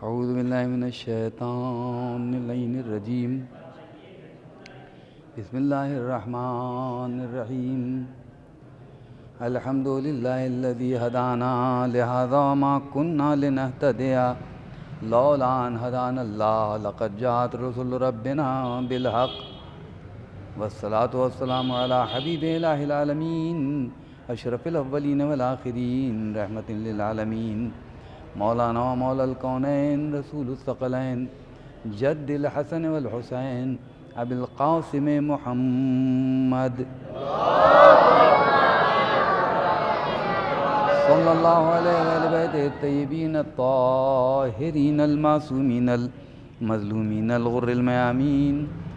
اعوذ باللہ من الشیطان اللعین الرجیم بسم اللہ الرحمن الرحیم الحمد للہ الذی ہدانا لہذا ما کننا لنہتدی لولا ان ہدانا اللہ لقد جاءت رسل ربنا بالحق والصلاة والسلام علی حبیب الہ العالمین اشرف الاولین والآخرین رحمت للعالمین مولانا و مولا الکونین رسول الثقلین جد الحسن والحسین ابی القاسم محمد صلی اللہ علیہ وآلہ بیت الطیبین الطاہرین المعصومین المظلومین الغر المیامین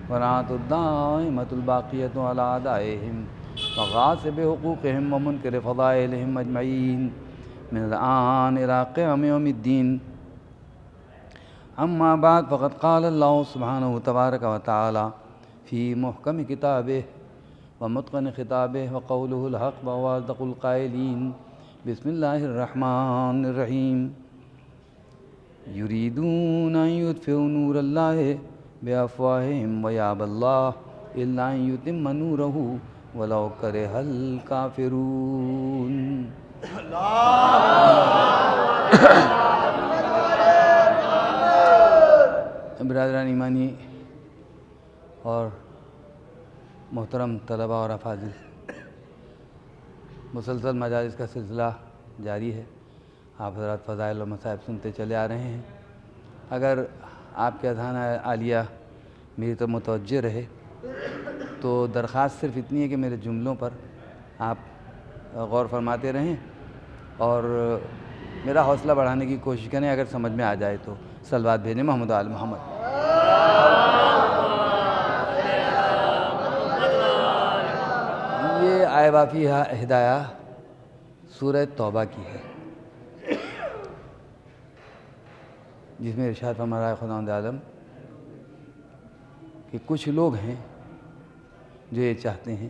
ورعاة الدائمة الباقیة علی اعدائهم وغاصب حقوقهم ومنکر فضائلهم اجمعین من الآن إلى قيام يوم الدين. أما بعد فقد قال الله سبحانه تبارك وتعالى في محكم كتابه ومتقن خطابه وقوله الحق وهو أصدق القائلين. بسم الله الرحمن الرحيم. يريدون أن يطفئوا نور الله بأفواههم ويأبى الله إلا أن يتم نوره ولو كره الكافرون. برادران ایمانی اور محترم طلبہ اور افاضل، مسلسل مجالس کا سلسلہ جاری ہے. آپ حضرات فضائل و مصائب سنتے چلے آ رہے ہیں. اگر آپ کے اذہان عالیہ میری تو متوجہ رہے تو درخواست صرف اتنی ہے کہ میرے جملوں پر آپ غور فرماتے رہیں اور میرا حوصلہ بڑھانے کی کوشش کریں. اگر سمجھ میں آ جائے تو صلوات بھیجیں محمد آل محمد. یہ آئے وافی ہدایہ سورہ توبہ کی ہے، جس میں ارشاد فرما رہا ہے خداوند عالم کہ کچھ لوگ ہیں جو یہ چاہتے ہیں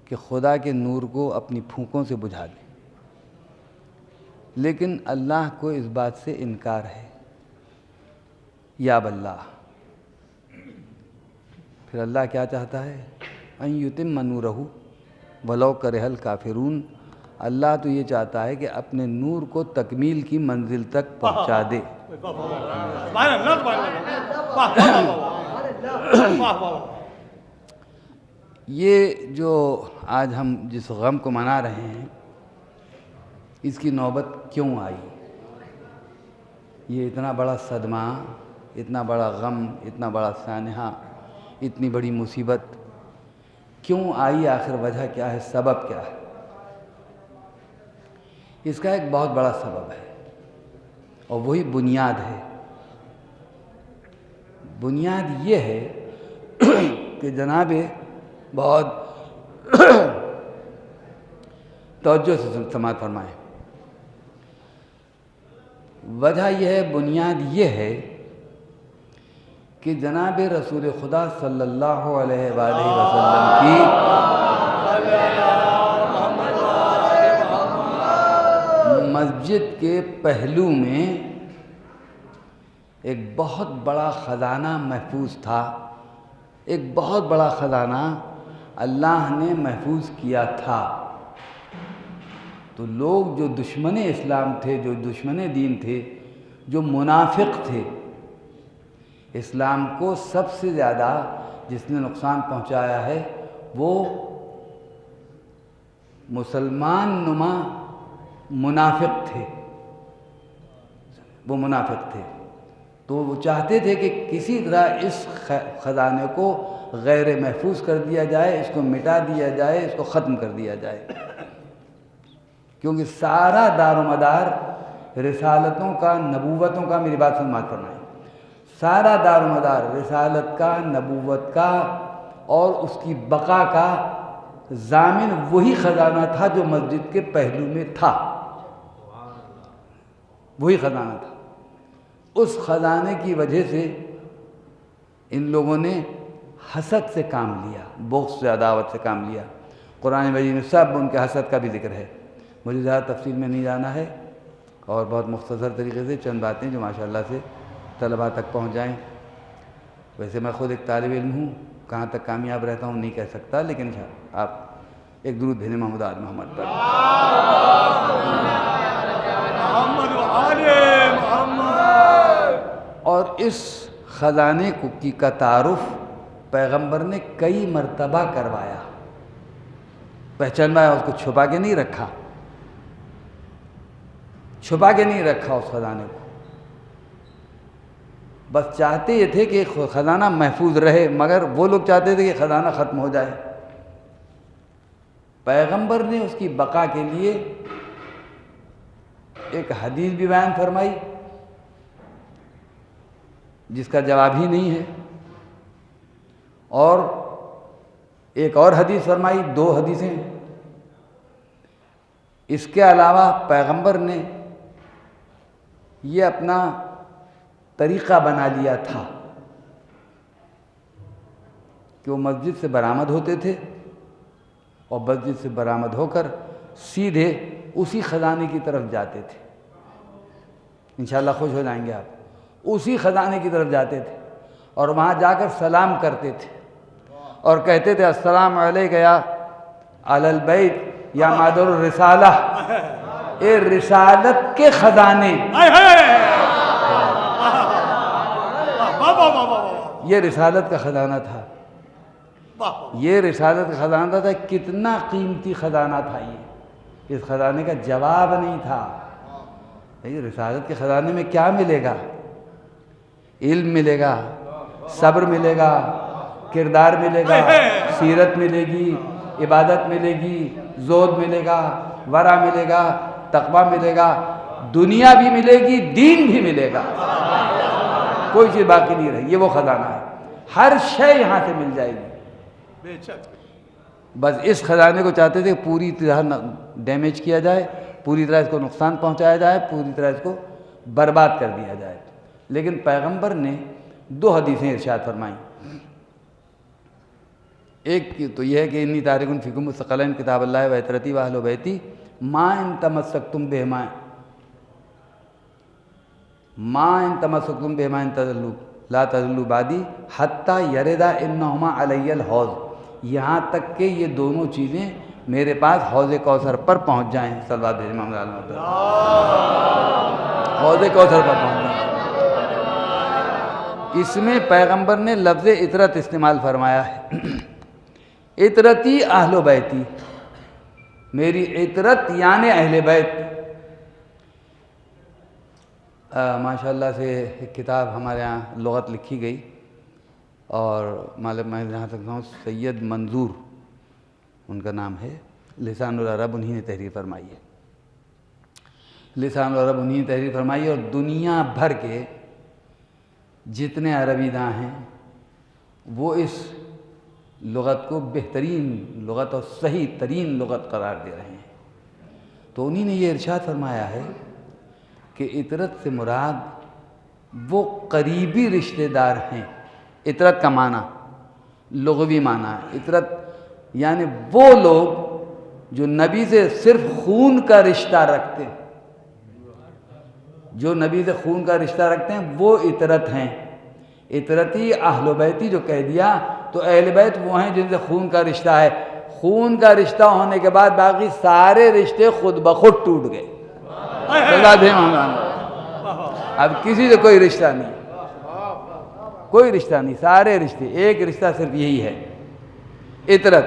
کہ خدا کے نور کو اپنی پھونکوں سے بجھا دیں، لیکن اللہ کو اس بات سے انکار ہے. یا باللہ، پھر اللہ کیا چاہتا ہے؟ ان یتم نورہ ولو کرہ الکافرون. اللہ تو یہ چاہتا ہے کہ اپنے نور کو تکمیل کی منزل تک پہنچا دے. یہ جو آج ہم جس غم کو منا رہے ہیں، اس کی نوبت کیوں آئی؟ یہ اتنا بڑا صدمہ، اتنا بڑا غم، اتنا بڑا سانحہ، اتنی بڑی مصیبت کیوں آئی؟ آخر وجہ کیا ہے؟ سبب کیا ہے؟ اس کا ایک بہت بڑا سبب ہے اور وہی بنیاد ہے. بنیاد یہ ہے کہ جناب بہت توجہ سے سماعت فرمائیں. وجہ یہ ہے، بنیاد یہ ہے کہ جناب رسول خدا صلی اللہ علیہ وآلہ وسلم کی مسجد کے پہلو میں ایک بہت بڑا خزانہ محفوظ تھا. ایک بہت بڑا خزانہ اللہ نے محفوظ کیا تھا. تو لوگ جو دشمن اسلام تھے، جو دشمن دین تھے، جو منافق تھے، اسلام کو سب سے زیادہ جس نے نقصان پہنچایا ہے وہ مسلمان نما منافق تھے. وہ منافق تھے تو وہ چاہتے تھے کہ کسی طرح اس خزانے کو غیر محفوظ کر دیا جائے، اس کو مٹا دیا جائے، اس کو ختم کر دیا جائے، کیونکہ سارا دار و مدار رسالتوں کا، نبوتوں کا، میری بات سماعت فرمائیں، سارا دار و مدار رسالت کا، نبوت کا اور اس کی بقا کا ضامن وہی خزانہ تھا جو مسجد کے پہلو میں تھا. وہی خزانہ تھا. اس خزانے کی وجہ سے ان لوگوں نے حسد سے کام لیا، بغض سے، عداوت سے کام لیا. قرآن مجید میں سب ان کے حسد کا بھی ذکر ہے. مجھے زیادہ تفصیل میں نہیں جانا ہے. اور بہت مختصر طریقے سے چند باتیں جو ماشاءاللہ سے طلباء تک پہنچ جائیں. ویسے میں خود ایک طالب علم ہوں، کہاں تک کامیاب رہتا ہوں نہیں کہہ سکتا، لیکن آپ ایک درود بھیجیں محمود آل محمد پر. اور اس خزانے کا تعارف پیغمبر نے کئی مرتبہ کروایا، پہچانوایا، اس کو چھپا کے نہیں رکھا، چھپا کے نہیں رکھا اس خزانے کو. بس چاہتے یہ تھے کہ خزانہ محفوظ رہے، مگر وہ لوگ چاہتے تھے کہ خزانہ ختم ہو جائے. پیغمبر نے اس کی بقا کے لیے ایک حدیث بھی بیان فرمائی جس کا جواب ہی نہیں ہے، اور ایک اور حدیث فرمائی، 2 حدیثیں. اس کے علاوہ پیغمبر نے یہ اپنا طریقہ بنا لیا تھا کہ وہ مسجد سے برآمد ہوتے تھے اور مسجد سے برآمد ہو کر سیدھے اسی خزانے کی طرف جاتے تھے. انشاءاللہ خوش ہو جائیں گے آپ. اسی خزانے کی طرف جاتے تھے اور وہاں جا کر سلام کرتے تھے اور کہتے تھے السلام علیکم یا اہل البیت یا مادر الرسالہ، اے رسالت کے خزانے. یہ رسالت کا خزانہ تھا، یہ رسالت کا خزانہ تھا. کتنا قیمتی خزانہ تھا یہ، اس خزانے کا جواب نہیں تھا. رسالت کے خزانے میں کیا ملے گا؟ علم ملے گا، صبر ملے گا، کردار ملے گا، سیرت ملے گی، عبادت ملے گی، زہد ملے گا، ورع ملے گا، تقویٰ ملے گا، دنیا بھی ملے گی، دین بھی ملے گا. کوئی چیز باقی نہیں رہی. یہ وہ خزانہ ہے، ہر شے یہاں سے مل جائے گی. بس اس خزانے کو چاہتے تھے پوری طرح ڈیمیج کیا جائے، پوری طرح اس کو نقصان پہنچایا جائے، پوری طرح اس کو برباد کر دیا جائے. لیکن پیغمبر نے 2 حدیثیں ارشاد فرمائیں. ایک تو یہ ہے کہ انی تارکٌ فیکم الثقلین کتاب اللہ و عترتی و اہل بیتی ما ان تمسکتم بہما ان تضلوا لا تضلوا بعدی حتی یردا انہما علی الحوض، یہاں تک کہ یہ دونوں چیزیں میرے پاس حوض کوثر پر پہنچ جائیں. صلوات بھیجیں محمد علیہ وسلم. حوض کوثر پر پہنچ جائیں. اس میں پیغمبر نے لفظ عطرت استعمال فرمایا ہے. عطرتی اہل بیتی، میری عطرت یعنی اہل بیت. ماشاءاللہ سے ایک کتاب ہمارے یہاں لغت لکھی گئی اور میں جہاں تک ہوں سید منظور ان کا نام ہے، لسان العرب انہی نے تحریر فرمائی ہے. لسان العرب انہی نے تحریر فرمائی اور دنیا بھر کے جتنے عربی داں ہیں وہ اس لغت کو بہترین لغت اور صحیح ترین لغت قرار دے رہے ہیں. تو انہی نے یہ ارشاد فرمایا ہے کہ عطرت سے مراد وہ قریبی رشتہ دار ہیں. عطرت کا معنی لغوی معنی ہے. عطرت یعنی وہ لوگ جو نبی سے صرف خون کا رشتہ رکھتے ہیں، جو نبی سے خون کا رشتہ رکھتے ہیں وہ عطرت ہیں. عطرتی اہل بیتی جو کہہ دیا تو اہل بیت وہ ہیں جن سے خون کا رشتہ ہے. خون کا رشتہ ہونے کے بعد باقی سارے رشتے خود بخود ٹوٹ گئے. اب کسی سے کوئی رشتہ نہیں، کوئی رشتہ نہیں، سارے رشتے. ایک رشتہ صرف یہی ہے، عطرت.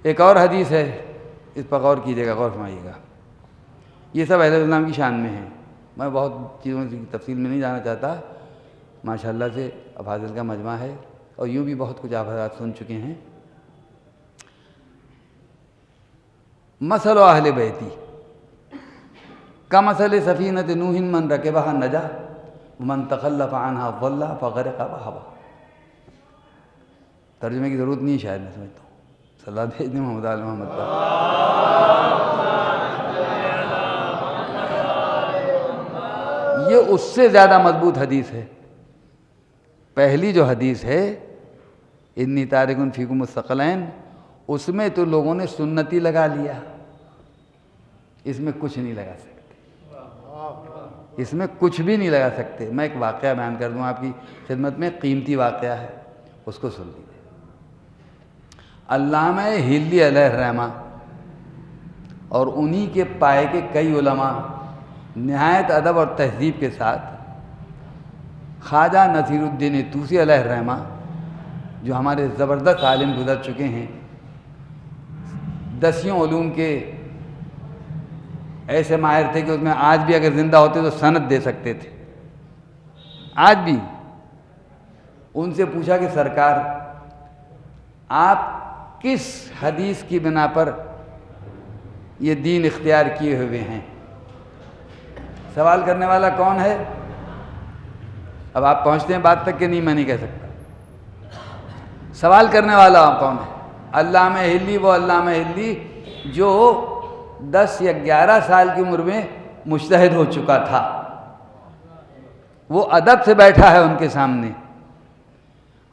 ایک اور حدیث ہے، اس پر غور کیجیے گا، غور فرمائیے گا. یہ سب اہل اسلام کی شان میں ہیں. میں بہت چیزوں کی تفصیل میں نہیں جانا چاہتا. ماشاءاللہ سے افاضل کا مجمع ہے اور یوں بھی بہت کچھ آپ حضرات سن چکے ہیں. مثل اہل بیتی کمثل سفینۃ نوح من رکبها نجا ومن تخلف عنها ضل فغرق وهوى. ترجمے کی ضرورت نہیں ہے شاید، میں سمجھتا ہوں. صلوات بھیجیں محمد آل محمد پر. یہ اس سے زیادہ مضبوط حدیث ہے. پہلی جو حدیث ہے انی تارکٌ فیکم الثقلین، اس میں تو لوگوں نے سنتی لگا لیا. اس میں کچھ نہیں لگا سکتے، اس میں کچھ بھی نہیں لگا سکتے۔ میں ایک واقعہ بیان کر دوں آپ کی خدمت میں، قیمتی واقعہ ہے، اس کو سن لیجیے۔ علامہ ہلی علیہ الرحمہ اور انہی کے پائے کے کئی علماء نہایت ادب اور تہذیب کے ساتھ خواجہ نصیر الدین طوسی علیہ الرحمہ، جو ہمارے زبردست عالم گزر چکے ہیں، 10 علوم کے ایسے ماہر تھے کہ اس میں آج بھی اگر زندہ ہوتے تو سند دے سکتے تھے، آج بھی۔ ان سے پوچھا کہ سرکار آپ کس حدیث کی بنا پر یہ دین اختیار کیے ہوئے ہیں؟ سوال کرنے والا کون ہے؟ اب آپ پہنچتے ہیں بات تک کہ نہیں، میں نہیں کہہ سکتا۔ سوال کرنے والا کون ہے؟ علامہ ہلی، وہ علامہ ہلی جو 10 یا 11 سال کی عمر میں مجتہد ہو چکا تھا، وہ ادب سے بیٹھا ہے ان کے سامنے،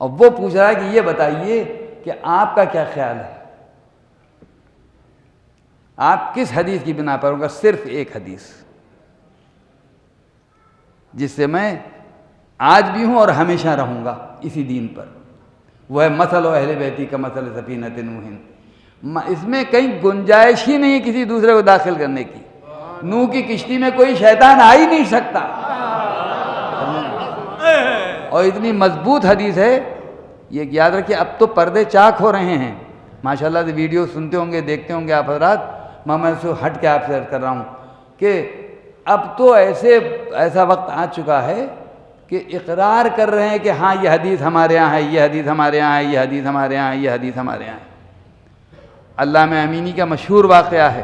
اور وہ پوچھ رہا ہے کہ یہ بتائیے کہ آپ کا کیا خیال ہے، آپ کس حدیث کی بنا پر ہوگا؟ صرف ایک حدیث جس سے میں آج بھی ہوں اور ہمیشہ رہوں گا اسی دین پر، وہ ہے مثل اہل بیتی کا مثل سفینۃ نوح۔ اس میں کہیں گنجائش ہی نہیں کسی دوسرے کو داخل کرنے کی۔ نوح کی کشتی میں کوئی شیطان آ ہی نہیں سکتا، اور اتنی مضبوط حدیث ہے، یہ یاد رکھیے۔ اب تو پردے چاک ہو رہے ہیں ماشاءاللہ سے، ویڈیو سنتے ہوں گے، دیکھتے ہوں گے آپ حضرات۔ میں سے ہٹ کے آپ سے عرض کر رہا ہوں کہ اب تو ایسا وقت آ چکا ہے کہ اقرار کر رہے ہیں کہ ہاں یہ حدیث ہمارے یہاں ہے، یہ حدیث ہمارے یہاں ہے، یہ حدیث ہمارے یہاں ہے، یہ حدیث ہمارے یہاں ہے۔ علامہ امینی کا مشہور واقعہ ہے،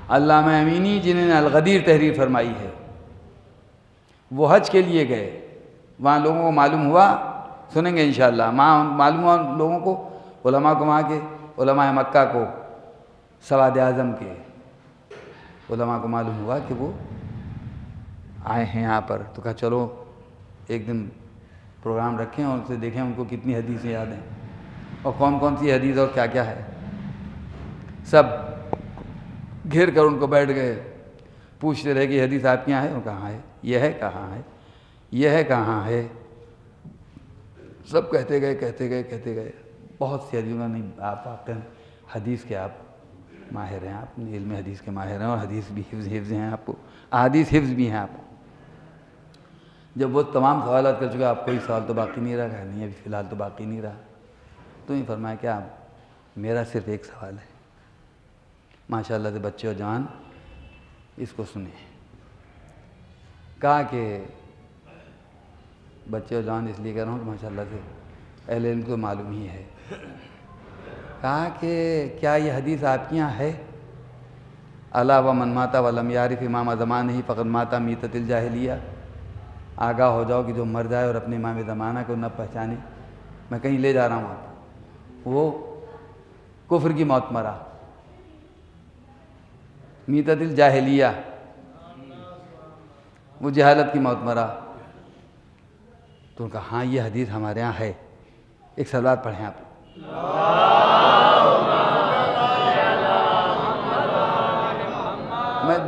علامہ امینی جنہوں نے الغدیر تحریر فرمائی ہے، وہ حج کے لیے گئے، وہاں لوگوں کو معلوم ہوا، سنیں گے انشاءاللہ، معلوم ہوا لوگوں کو، علماء کو، وہاں کے علماء مکہ کو، سواد اعظم کے علماء کو معلوم ہوا کہ وہ آئے ہیں یہاں پر، تو کہا چلو ایک دن پروگرام رکھیں اور ان سے دیکھیں ان کو کتنی حدیثیں یاد ہیں اور کون کون سی حدیث اور کیا کیا ہے۔ سب گھیر کر ان کو بیٹھ گئے، پوچھتے رہے کہ یہ حدیث آپ کے یہاں ہے؟ کہاں ہے؟ یہ ہے کہاں ہے؟ یہ ہے کہاں ہے؟ سب کہتے گئے۔ بہت سی حدیثوں نہیں، آپ واقعی حدیث کے آپ ماہر ہیں، آپ علم حدیث کے ماہر ہیں، اور حدیث بھی حفظ ہیں آپ کو، احادیث حفظ بھی ہیں آپ کو۔ جب وہ تمام سوالات کر چکے، آپ کوئی سوال تو باقی نہیں رہا؟ کہا نہیں، ابھی فی الحال تو باقی نہیں رہا۔ تو یہ فرمایا کہ آپ میرا صرف ایک سوال ہے، ماشاءاللہ سے بچے اور جوان اس کو سنیں۔ کہا کہ بچے اور جوان اس لیے کہہ رہا ہوں کہ ماشاءاللہ سے اہل علم کو معلوم ہی ہے۔ کہا کہ کیا یہ حدیث آپ کے یہاں ہے؟ الا ومن مات ولم یعرف امام زمانہ فقد مات میتۃ الجاہلیہ، آگاہ ہو جاؤ کہ جو مر جائے اور اپنے امام زمانہ کو نہ پہچانے، میں کہیں لے جا رہا ہوں آپ، وہ کفر کی موت مرا، میتۃ الجاہلیہ، وہ جہالت کی موت مرا۔ تو ان کا ہاں یہ حدیث ہمارے ہاں ہے۔ ایک صلوات پڑھیں آپ۔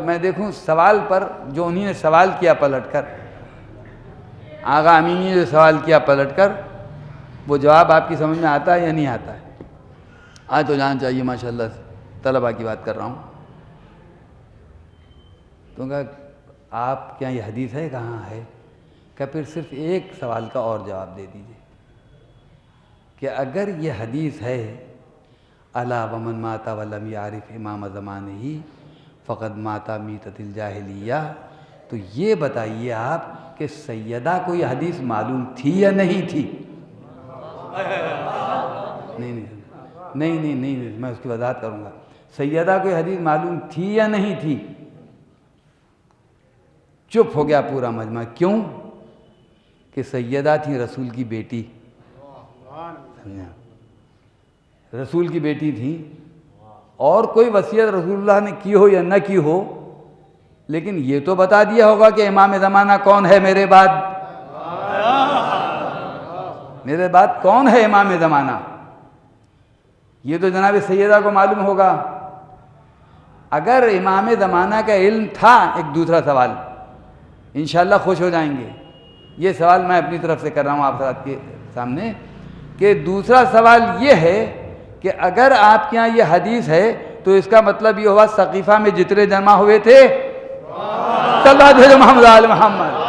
میں دیکھوں سوال پر جو انہی نے سوال کیا پلٹ کر، آغا امینی نے جو سوال کیا پلٹ کر، وہ جواب آپ کی سمجھ میں آتا ہے یا نہیں آتا ہے؟ آج تو جان چاہیے ماشاءاللہ سے، طلباء کی بات کر رہا ہوں۔ تو کہا آپ کیا یہ حدیث ہے؟ کہاں ہے؟ کہ پھر صرف ایک سوال کا اور جواب دے دیجیے کہ اگر یہ حدیث ہے الا ومن مات ولم یعرف امام زمانہ فقد مات میتۃ الجاہلیہ، تو یہ بتائیے آپ کہ سیدہ کو یہ حدیث معلوم تھی یا نہیں تھی؟ نہیں، میں اس کی وضاحت کروں گا۔ سیدہ کو یہ حدیث معلوم تھی یا نہیں تھی؟ چپ ہو گیا پورا مجمع۔ کیوں؟ کہ سیدہ تھی رسول کی بیٹی، رسول کی بیٹی تھی، اور کوئی وصیت رسول اللہ نے کی ہو یا نہ کی ہو، لیکن یہ تو بتا دیا ہوگا کہ امام زمانہ کون ہے میرے بعد، میرے بعد کون ہے امام زمانہ، یہ تو جناب سیدہ کو معلوم ہوگا۔ اگر امام زمانہ کا علم تھا، ایک دوسرا سوال انشاءاللہ خوش ہو جائیں گے، یہ سوال میں اپنی طرف سے کر رہا ہوں آپ حضرات کے سامنے، کہ دوسرا سوال یہ ہے کہ اگر آپ کے یہاں یہ حدیث ہے تو اس کا مطلب یہ ہوا سقیفہ میں جتنے جمع ہوئے تھے صلی اللہ علیہ محمد آل محمد،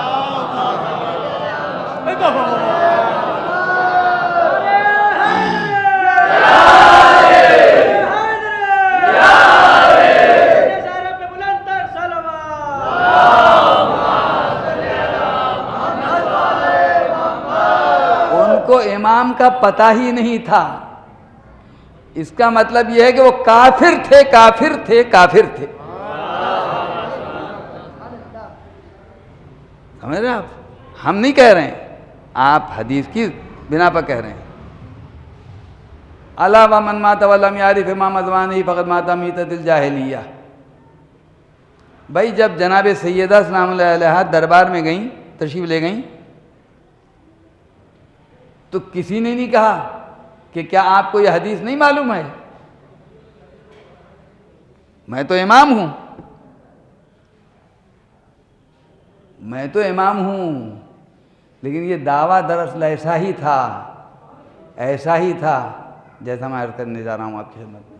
کو امام کا پتہ ہی نہیں تھا۔ اس کا مطلب یہ ہے کہ وہ کافر تھے، کافر تھے، کافر تھے۔ سمجھ رہے ہیں آپ؟ ہم نہیں کہہ رہے ہیں، آپ حدیث کی بنا پر کہہ رہے ہیں۔ الا ومن مات ولم یعرف امام زمانہ فقد مات میتۃ الجاہلیہ۔ بھائی جب جناب سیدہ سلام اللہ علیہا دربار میں گئیں، تشریف لے گئیں، تو کسی نے نہیں کہا کہ کیا آپ کو یہ حدیث نہیں معلوم ہے؟ میں تو امام ہوں، میں تو امام ہوں، لیکن یہ دعویٰ دراصل ایسا ہی تھا، ایسا ہی تھا جیسا میں عرض کرنے جا رہا ہوں آپ کی خدمت میں،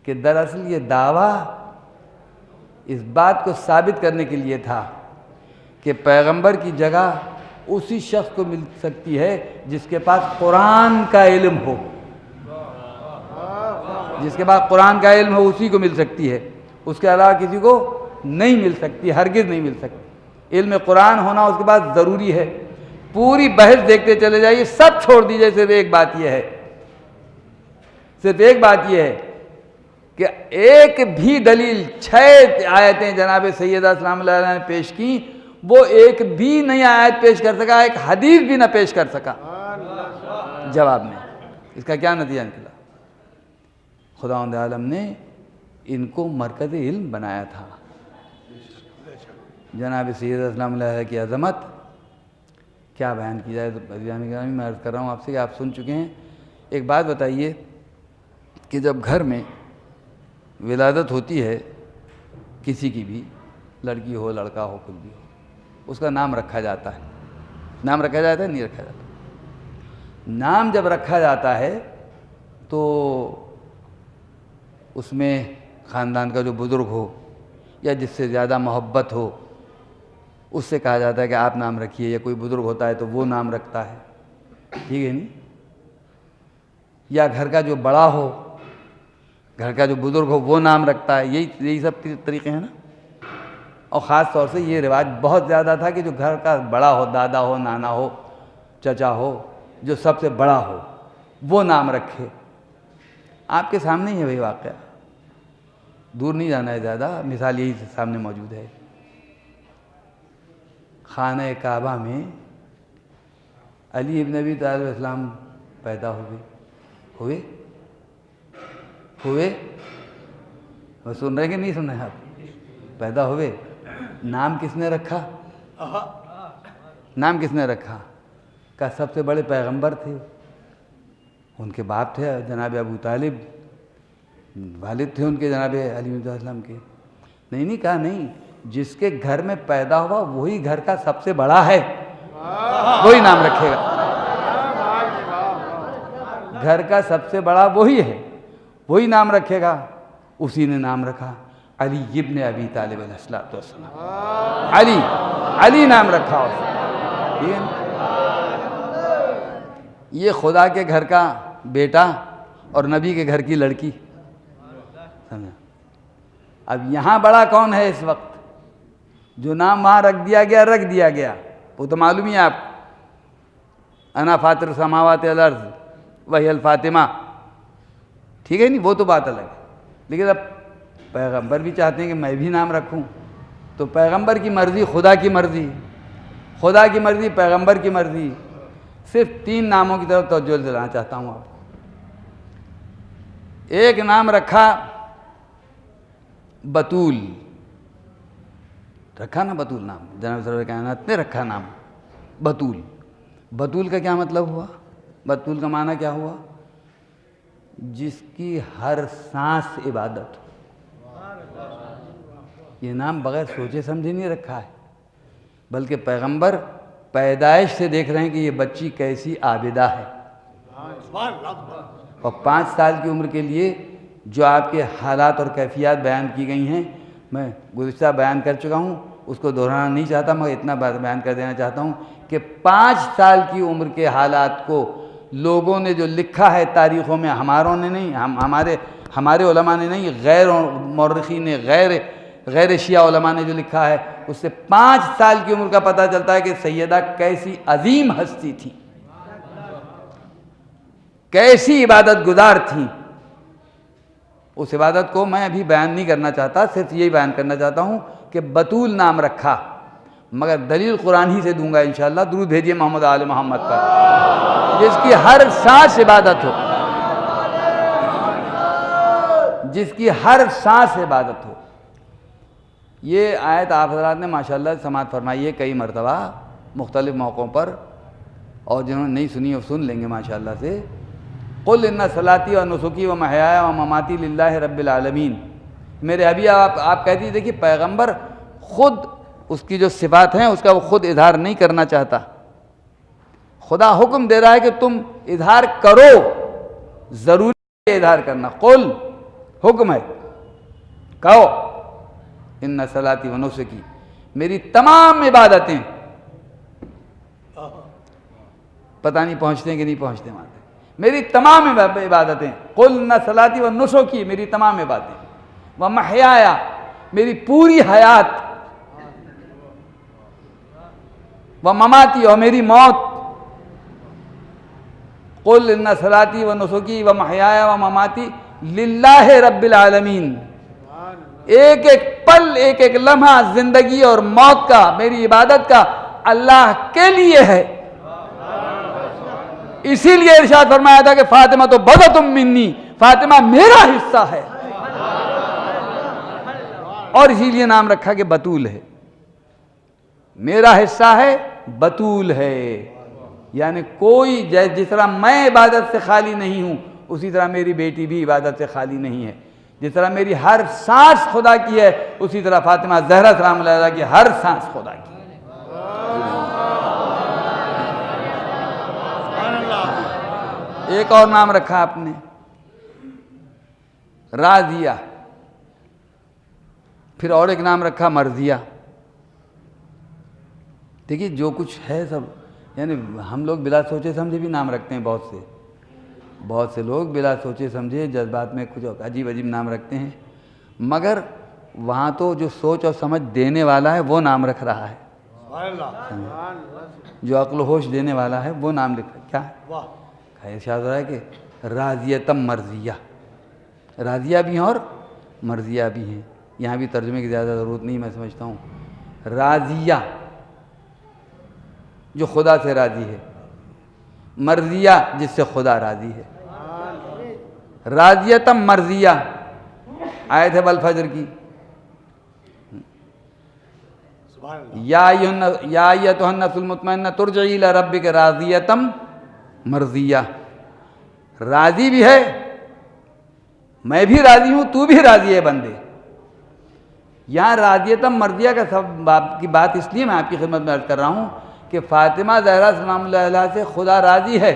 کہ دراصل یہ دعویٰ اس بات کو ثابت کرنے کے لیے تھا کہ پیغمبر کی جگہ اسی شخص کو مل سکتی ہے جس کے پاس قرآن کا علم ہو، جس کے پاس قرآن کا علم ہو اسی کو مل سکتی ہے، اس کے علاوہ کسی کو نہیں مل سکتی، ہرگز نہیں مل سکتی۔ علم قرآن ہونا اس کے پاس ضروری ہے۔ پوری بحث دیکھتے چلے جائیے، سب چھوڑ دیجیے، صرف ایک بات یہ ہے، صرف ایک بات یہ ہے کہ ایک بھی دلیل 6 آیتیں جناب سیدہ سلام اللہ علیہ نے پیش کی، وہ ایک بھی نئی آیت پیش کر سکا، ایک حدیث بھی نہ پیش کر سکا جواب میں۔ اس کا کیا نتیجہ نکلا؟ خداوند عالم نے ان کو مرکز علم بنایا تھا۔ جناب سیدہ سلام اللہ علیہ کی عظمت کیا بیان کی جائے؟ تو عزیزان گرامی میں عرض کر رہا ہوں آپ سے کہ آپ سن چکے ہیں۔ ایک بات بتائیے کہ جب گھر میں ولادت ہوتی ہے کسی کی بھی، لڑکی ہو لڑکا ہو کچھ بھی ہو، اس کا نام رکھا جاتا ہے۔ نام رکھا جاتا ہے نہیں رکھا جاتا؟ نام جب رکھا جاتا ہے تو اس میں خاندان کا جو بزرگ ہو یا جس سے زیادہ محبت ہو اس سے کہا جاتا ہے کہ آپ نام رکھیے، یا کوئی بزرگ ہوتا ہے تو وہ نام رکھتا ہے، ٹھیک ہے نہیں؟ یا گھر کا جو بڑا ہو، گھر کا جو بزرگ ہو وہ نام رکھتا ہے، یہی سب طریقے ہیں نا۔ اور خاص طور سے یہ رواج بہت زیادہ تھا کہ جو گھر کا بڑا ہو، دادا ہو، نانا ہو، چچا ہو، جو سب سے بڑا ہو وہ نام رکھے۔ آپ کے سامنے ہی ہے وہی واقعہ، دور نہیں جانا ہے زیادہ، مثال یہی سامنے موجود ہے۔ خانہ کعبہ میں علی ابن ابی طالب علیہ السلام پیدا ہوئے وہ سن رہے کہ نہیں سن رہے آپ؟ پیدا ہوئے، نام کس نے رکھا؟ نام کس نے رکھا؟ کہ سب سے بڑے پیغمبر تھے، ان کے باپ تھے جناب ابو طالب، والد تھے ان کے جناب علی علیہ السلام کے۔ نہیں کہا نہیں، جس کے گھر میں پیدا ہوا وہی گھر کا سب سے بڑا ہے، وہی نام رکھے گا۔ گھر کا سب سے بڑا وہی ہے، وہی نام رکھے گا۔ اسی نے نام رکھا علی ابن ابی طالب علیہ السلام۔ علی نام رکھا اس نے۔ یہ خدا کے گھر کا بیٹا اور نبی کے گھر کی لڑکی، سمجھا؟ اب یہاں بڑا کون ہے اس وقت؟ جو نام وہاں رکھ دیا گیا وہ تو معلوم ہی ہے آپ کو، انا فاطر السماوات والارض وہی الفاطمہ، ٹھیک ہے نہیں؟ وہ تو بات الگ ہے۔ لیکن اب پیغمبر بھی چاہتے ہیں کہ میں بھی نام رکھوں، تو پیغمبر کی مرضی، خدا کی مرضی، خدا کی مرضی، پیغمبر کی مرضی۔ صرف 3 ناموں کی طرف توجہ دلانا چاہتا ہوں آپ کو۔ ایک نام رکھا بطول، رکھا نا بطول نام، جناب سرور کائنات نے رکھا نام بطول۔ بطول کا کیا مطلب ہوا؟ بطول کا معنی کیا ہوا؟ جس کی ہر سانس عبادت ہو۔ یہ نام بغیر سوچے سمجھے نہیں رکھا ہے، بلکہ پیغمبر پیدائش سے دیکھ رہے ہیں کہ یہ بچی کیسی عابدہ ہے، اور 5 سال کی عمر کے لیے جو آپ کے حالات اور کیفیات بیان کی گئی ہیں میں گزشتہ بیان کر چکا ہوں، اس کو دہرانا نہیں چاہتا، مگر اتنا بیان کر دینا چاہتا ہوں کہ 5 سال کی عمر کے حالات کو لوگوں نے جو لکھا ہے تاریخوں میں، ہماروں نے نہیں، ہمارے علماء نے نہیں، غیر مورخین نے، غیر شیعہ علماء نے جو لکھا ہے، اس سے 5 سال کی عمر کا پتہ چلتا ہے کہ سیدہ کیسی عظیم ہستی تھی، کیسی عبادت گزار تھیں۔ اس عبادت کو میں ابھی بیان نہیں کرنا چاہتا، صرف یہی بیان کرنا چاہتا ہوں کہ بطول نام رکھا، مگر دلیل قرآن ہی سے دوں گا انشاءاللہ۔ درود بھیجیے محمد آل محمد پر، جس کی ہر سانس عبادت ہو، جس کی ہر سانس عبادت ہو۔ یہ آیت آپ حضرات نے ماشاءاللہ سماعت فرمائی ہے کئی مرتبہ مختلف موقعوں پر، اور جنہوں نے نہیں سنی وہ سن لیں گے ماشاءاللہ سے۔ قل ان صلاتی و نسکی و محیایا و مماتی للہ رب العالمین۔ میرے ابھی آپ کہتی تھے کہ پیغمبر خود اس کی جو صفات ہیں اس کا وہ خود اظہار نہیں کرنا چاہتا، خدا حکم دے رہا ہے کہ تم اظہار کرو، ضروری ہے اظہار کرنا۔ قل حکم ہے، کہو ان صلاتی و نسکی، میری تمام عبادتیں، پتہ نہیں پہنچتے ہیں کہ نہیں پہنچتے وہاں تک، میری تمام عبادتیں، قل ان صلاتی و نسکی، میری تمام عبادتیں، و محیایا، میری پوری حیات، و مماتی، اور میری موت، قل ان صلاتی و نسکی و محیایا و مماتی للہ رب العالمین۔ ایک ایک پل، ایک ایک لمحہ زندگی اور موت کا، میری عبادت کا اللہ کے لیے ہے۔ اسی لیے ارشاد فرمایا تھا کہ فاطمہ تو بضعۃ منی، فاطمہ میرا حصہ ہے، اور اسی لیے نام رکھا کہ بطول ہے، میرا حصہ ہے، بطول ہے، یعنی کوئی جس طرح میں عبادت سے خالی نہیں ہوں اسی طرح میری بیٹی بھی عبادت سے خالی نہیں ہے، جس طرح میری ہر سانس خدا کی ہے اسی طرح فاطمہ زہرا سلام اللہ علیہا کی ہر سانس خدا کی ہے۔ ایک اور نام رکھا آپ نے راضیہ، پھر اور ایک نام رکھا مرضیہ۔ دیکھیے جو کچھ ہے سب، یعنی ہم لوگ بلا سوچے سمجھے بھی نام رکھتے ہیں، بہت سے لوگ بلا سوچے سمجھے جذبات میں کچھ عجیب نام رکھتے ہیں، مگر وہاں تو جو سوچ اور سمجھ دینے والا ہے وہ نام رکھ رہا ہے، جو عقل و ہوش دینے والا ہے وہ نام لکھ رہا ہے۔ کیا ارشاد ہو رہا ہے کہ راضیتم مرضیہ، راضیہ بھی ہیں اور مرضیہ بھی ہیں۔ یہاں بھی ترجمے کی زیادہ ضرورت نہیں، میں سمجھتا ہوں راضیہ جو خدا سے راضی ہے، مرضیہ جس سے خدا راضی ہے۔ راضیتم مرضیہ آیت ہے والفجر کی، یا ایتھا النفس المطمئنہ ترجعی الی ربک راضیتم مرضیہ، راضی بھی ہے، میں بھی راضی ہوں، تو بھی راضی ہے بندے۔ یہاں راضیتم مرضیہ کا سب کی بات اس لیے میں آپ کی خدمت میں عرض کر رہا ہوں کہ فاطمہ زہرا سلام اللہ علیہا سے خدا راضی ہے،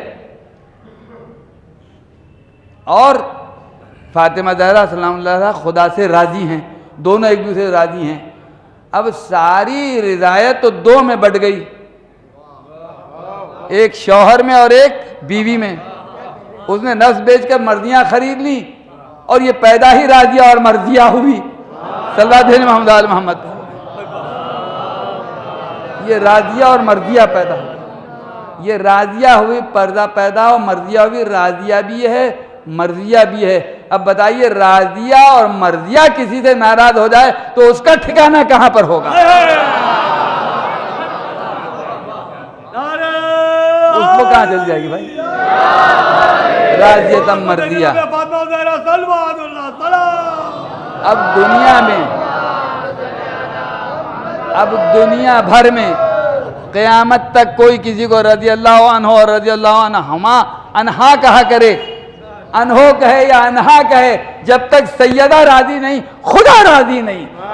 اور فاطمہ زہرا سلام اللہ علیہا خدا سے راضی ہیں، دونوں ایک دوسرے سے راضی ہیں۔ اب ساری رضایت تو دو میں بٹ گئی، ایک شوہر میں اور ایک بیوی میں۔ اس نے نفس بیچ کر مرضیاں خرید لی، اور یہ پیدا ہی راضیہ اور مرضیہ ہوئی۔ صلی اللہ علیہ محمد آل محمد، یہ راضیہ اور مرضیہ پیدا ہوئی، یہ راضیہ ہوئی، پردہ پیدا ہو، مرضیہ ہوئی، راضیہ بھی ہے مرضیہ بھی ہے۔ اب بتائیے راضیہ اور مرضیہ کسی سے ناراض ہو جائے تو اس کا ٹھکانہ کہاں پر ہوگا؟ اس کو کہاں چل جائے گی بھائی؟ راضیتم مرضیہ۔ اب دنیا بھر میں قیامت تک کوئی کسی کو رضی اللہ عنہ اور رضی اللہ عنہا کہا کرے، انہو کہے یا انہا کہے، جب تک سیدہ راضی نہیں خدا راضی نہیں،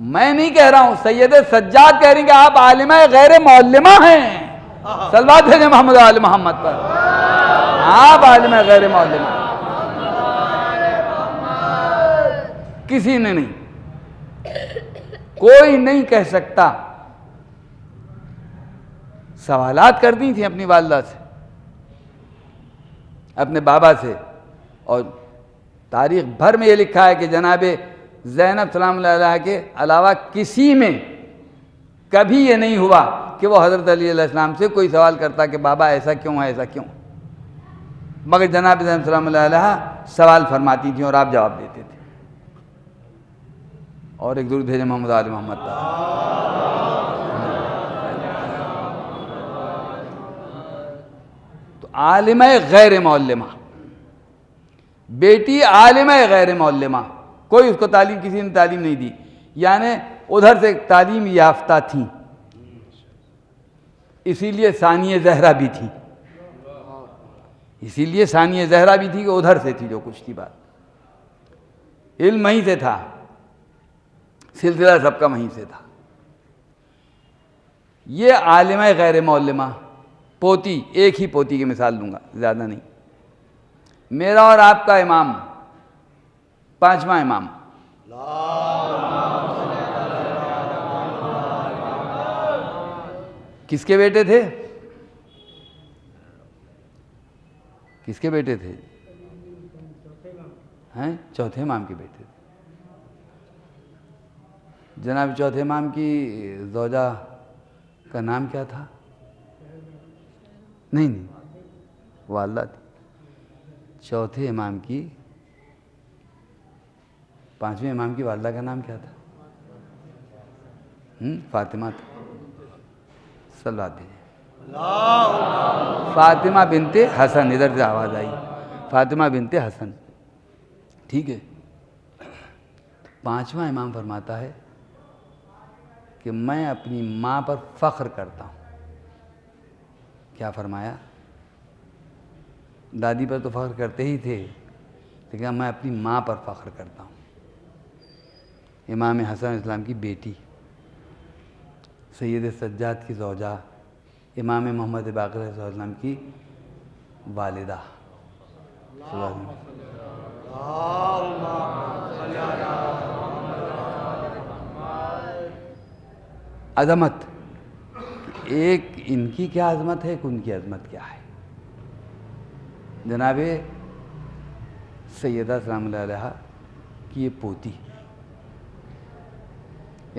میں نہیں کہہ رہا ہوں، سید سجاد کہہ رہی ہیں کہ آپ عالمہ غیر معلمہ ہیں. صلوات بھیجیں محمد آل محمد پر. آپ عالمہ غیر معلمہ. کسی نے نہیں، کوئی نہیں کہہ سکتا. سوالات کرتی تھیں اپنی والدہ سے، اپنے بابا سے، اور تاریخ بھر میں یہ لکھا ہے کہ جناب زینب سلام اللہ علیہ کے علاوہ کسی میں کبھی یہ نہیں ہوا کہ وہ حضرت علی علیہ السلام سے کوئی سوال کرتا کہ بابا ایسا کیوں ہے، ایسا کیوں، مگر جناب زینب سلام اللہ علیہ سوال فرماتی تھیں اور آپ جواب دیتے تھے. اور ایک درود بھیجیں محمد آل محمد پر. تو عالمہ غیر معلمہ، بیٹی عالمہ غیر معلمہ، کوئی اس کو تعلیم، کسی نے تعلیم نہیں دی، یعنی ادھر سے تعلیم یافتہ تھیں، اسی لیے ثانیہ زہرا بھی تھی، اسی لیے ثانیہ زہرا بھی تھی کہ ادھر سے تھی جو کچھ تھی بات. علم وہیں سے تھا، سلسلہ سب کا وہیں سے تھا. یہ عالمہ غیر معلمہ. پوتی، ایک ہی پوتی کی مثال دوں گا، زیادہ نہیں. میرا اور آپ کا امام، پانچواں امام، کس کے بیٹے تھے؟ کس کے بیٹے تھے؟ ہیں؟ چوتھے امام کے بیٹے تھے. جناب چوتھے امام کی زوجہ کا نام کیا تھا؟ نہیں، والدہ تھی. چوتھے امام کی، پانچویں امام کی والدہ کا نام کیا تھا؟ فاطمہ تھا. صلوات بھیجیں. فاطمہ بنت حسن. ادھر سے آواز آئی، فاطمہ بنت حسن. ٹھیک ہے. پانچواں امام فرماتا ہے کہ میں اپنی ماں پر فخر کرتا ہوں. کیا فرمایا؟ دادی پر تو فخر کرتے ہی تھے، لیکن میں اپنی ماں پر فخر کرتا ہوں. امام حسن علیہ السلام کی بیٹی، سید سجاد کی زوجہ، امام محمد باقر علیہ السلام کی والدہ. عظمت، ایک ان کی کیا عظمت ہے، ایک ان کی عظمت کیا ہے. جناب سیدہ سلام اللہ علیہ کی یہ پوتی.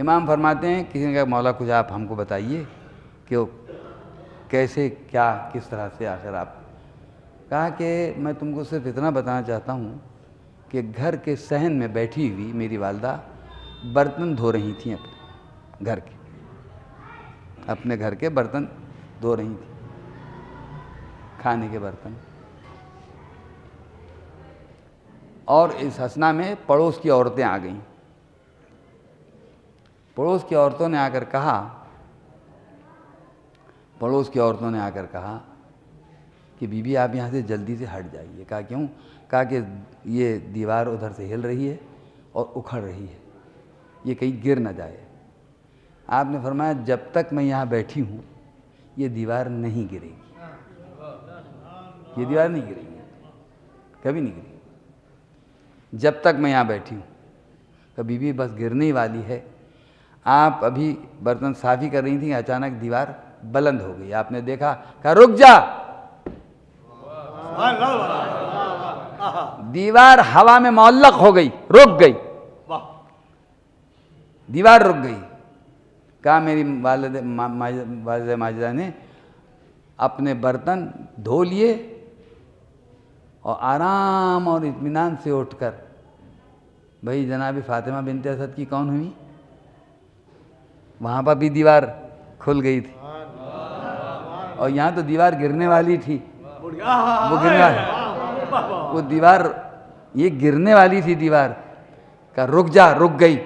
امام فرماتے ہیں، کسی نے کہا مولا کچھ آپ ہم کو بتائیے کہ وہ کیسے، کیا، کس طرح سے آخر آپ. کہا کہ میں تم کو صرف اتنا بتانا چاہتا ہوں کہ گھر کے صحن میں بیٹھی ہوئی میری والدہ برتن دھو رہی تھیں، اپنے گھر کے، اپنے گھر کے برتن دھو رہی تھیں، کھانے کے برتن. اور اس اثنا میں پڑوس کی عورتیں آ گئیں. پڑوس کی عورتوں نے آ کر کہا کہ بی بی آپ یہاں سے جلدی سے ہٹ جائیے. کہا کیوں؟ کہا کہ یہ دیوار ادھر سے ہل رہی ہے اور اکھڑ رہی ہے، یہ کہیں گر نہ جائے. آپ نے فرمایا جب تک میں یہاں بیٹھی ہوں یہ دیوار نہیں گرے گی، یہ دیوار نہیں گرے گی، کبھی نہیں گرے گی جب تک میں یہاں بیٹھی ہوں. کبھی بھی بس گرنے ہی والی ہے. آپ ابھی برتن صافی کر رہی تھیں، اچانک دیوار بلند ہو گئی. آپ نے دیکھا، کہا رک جا. دیوار ہوا میں معلق ہو گئی، رک گئی، دیوار رک گئی. کہا میری والد ماجدہ نے اپنے برتن دھو لیے اور آرام اور اطمینان سے اٹھ کر، بھائی جناب فاطمہ بنت اسد کی کون ہوئی؟ وہاں پر بھی دیوار کھل گئی تھی، اور یہاں تو دیوار گرنے والی تھی. وہ دیوار یہ گرنے والی تھی دیوار. کا رک جا، رک گئی.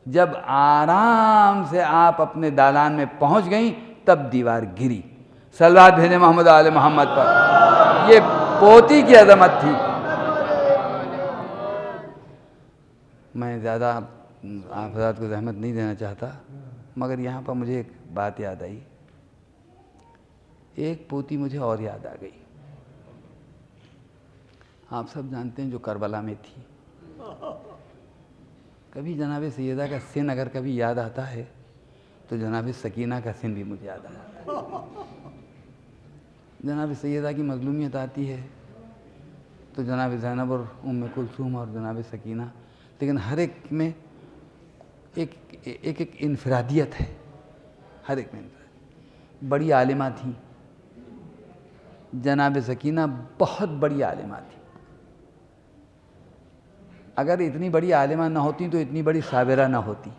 جب آرام سے آپ اپنے دالان میں پہنچ گئیں تب دیوار گری. صلوات بھیجیں محمد آل محمد پر. یہ پوتی کی عظمت تھی. میں زیادہ آپ حضرات کو زحمت نہیں دینا چاہتا، مگر یہاں پر مجھے ایک بات یاد آئی، ایک پوتی مجھے اور یاد آ گئی۔ آپ سب جانتے ہیں جو کربلا میں تھی، کبھی جناب سیدہ کا سن اگر کبھی یاد آتا ہے تو جناب سکینہ کا سن بھی مجھے یاد آتا ہے۔ جناب سیدہ کی مظلومیت آتی ہے تو جناب زینب اور ام کلثوم اور جناب سکینہ، لیکن ہر ایک میں ایک انفرادیت ہے، ہر ایک میں انفرادیت۔ بڑی عالمہ تھیں جناب سکینہ، بہت بڑی عالمہ تھی۔ اگر اتنی بڑی عالمہ نہ ہوتی تو اتنی بڑی صابرہ نہ ہوتی،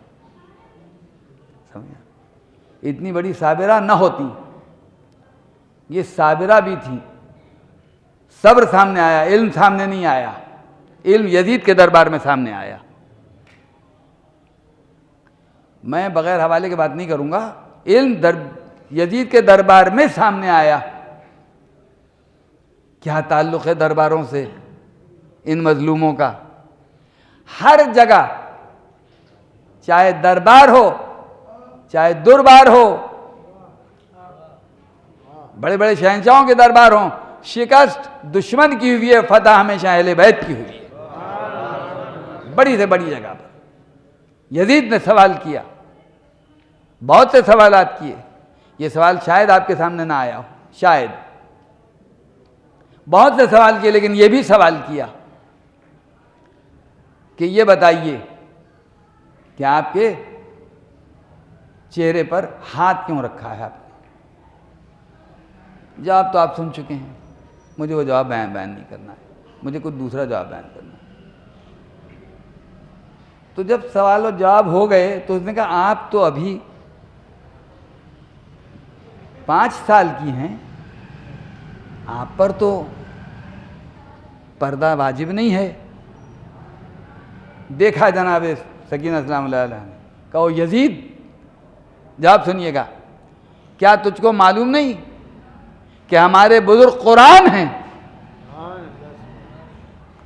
سمجھا؟ اتنی بڑی صابرہ نہ ہوتی، یہ صابرہ بھی تھی۔ صبر سامنے آیا، علم سامنے نہیں آیا، علم یزید کے دربار میں سامنے آیا۔ میں بغیر حوالے کے بات نہیں کروں گا، علم یزید کے دربار میں سامنے آیا۔ کیا تعلق ہے درباروں سے ان مظلوموں کا؟ ہر جگہ، چاہے دربار ہو چاہے دربار ہو، بڑے بڑے شہنشاہوں کے دربار ہوں، شکست دشمن کی ہوئی ہے، فتح ہمیشہ اہل بیت کی ہوئی ہے۔ بڑی سے بڑی جگہ پر یزید نے سوال کیا، بہت سے سوالات کیے۔ یہ سوال شاید آپ کے سامنے نہ آیا ہو، شاید بہت سے سوال کیے، لیکن یہ بھی سوال کیا کہ یہ بتائیے کہ آپ کے چہرے پر ہاتھ کیوں رکھا ہے آپ نے؟ جواب تو آپ سن چکے ہیں، مجھے وہ جواب بیان نہیں کرنا ہے، مجھے کچھ دوسرا جواب بیان کرنا ہے۔ تو جب سوال و جواب ہو گئے تو اس نے کہا آپ تو ابھی 5 سال کی ہیں، آپ پر تو پردہ واجب نہیں ہے۔ دیکھا جناب سکینہ السلام علیہ نے، کہو یزید جواب سنیے گا، کیا تجھ کو معلوم نہیں کہ ہمارے بزرگ قرآن ہیں؟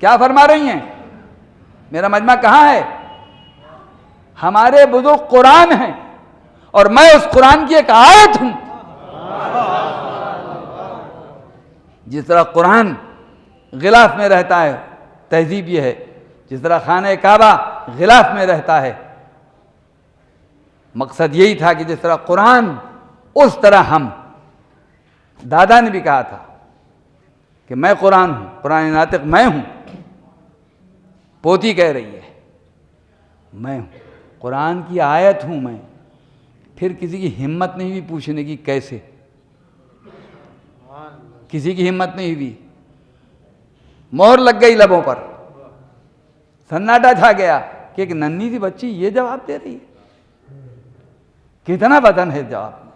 کیا فرما رہی ہیں؟ میرا مجمع کہاں ہے؟ ہمارے بزرگ قرآن ہیں اور میں اس قرآن کی ایک آیت ہوں۔ جس طرح قرآن غلاف میں رہتا ہے، تہذیب یہ ہے، جس طرح خانہ کعبہ غلاف میں رہتا ہے، مقصد یہی تھا کہ جس طرح قرآن اس طرح ہم۔ دادا نے بھی کہا تھا کہ میں قرآن ہوں، قرآن ناطق میں ہوں۔ پوتی کہہ رہی ہے میں ہوں، قرآن کی آیت ہوں میں۔ پھر کسی کی ہمت نہیں ہوئی پوچھنے کی کیسے، کسی کی ہمت نہیں ہوئی، مہر لگ گئی لبوں پر، سناٹا چھا گیا کہ ایک ننھی سی بچی یہ جواب دے رہی ہے، کتنا وزن ہے جواب میں۔